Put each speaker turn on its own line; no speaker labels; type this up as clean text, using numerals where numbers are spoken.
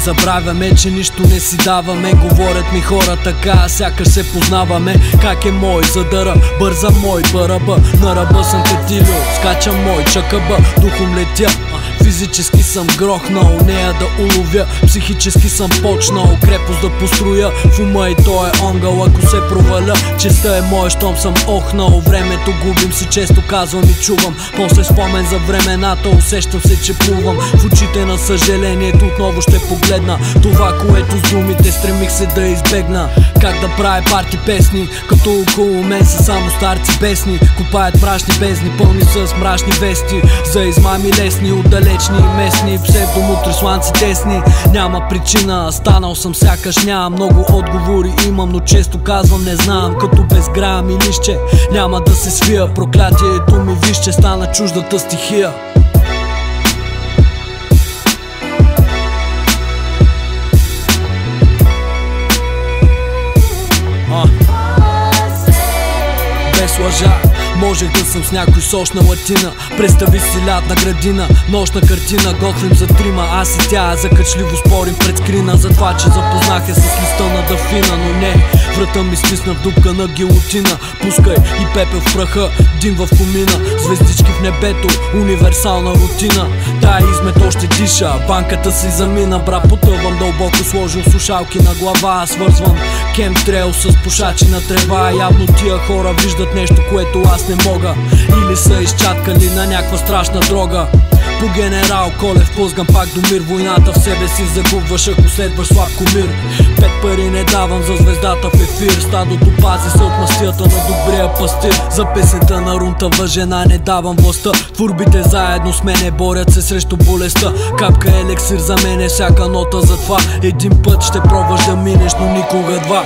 забравяме, че нищо не си даваме. Говорят ми хора така, сякаш се познаваме. Как е мой задъра, бърза мой бараба. На ръба съм катилио, скачам мой чакъба. Духом летя, физически съм грохнал, нея да уловя. Психически съм почнал крепост да построя. В ума и той е онгъл, ако се проваля, честа е моя, щом съм охнал. Времето губим си, често казвам и чувам. После спомен за времената, усещам се, че плувам. В очите на съжалението отново ще погледна това, което с думите стремих се да избегна. Как да правя парти песни, като около мен са само старци бесни. Копаят мрачни бездни, пълни с мрачни вести. За измами лесни, отдалечни и местни. Псевдомутри, сланци тесни. Няма причина, станал съм сякаш нямам. Много отговори имам, но често казвам не знам. Като безграм и лище, няма да се свия. Проклятието ми вижте, стана чуждата стихия. Без лъжа, можех да съм с някой сочна латина. Представи си лятна градина, нощна картина. Готвим за трима, аз и тя закачливо спорим пред скрина. За това, че запознах я с листа на дафина. Но не, врата ми стисна в дупка на гилотина. Пускай и пепел в праха, дим в комина. Звездички в небето, универсална рутина. Тая измет още диша, банката си замина. Брат, потъвам дълбоко, сложил слушалки на глава. Свързвам кемтрейл с пушачи на трева. Явно тия хора виждат нещо, което аз не мога. Или са изчаткали на някаква страшна дрога. По генерал Колев плъзгам пак до мир. Войната в себе си загубваш, ако следваш слаб комир. 5 пари не давам за звездата в ефир. Стадото пази се от мастията на добрия пастир. За песента на рунтава жена не давам властта. Творбите заедно с мене борят се срещу болестта. Капка елексир за мене, всяка нота за това. Един път ще пробваш да минеш, но никога два.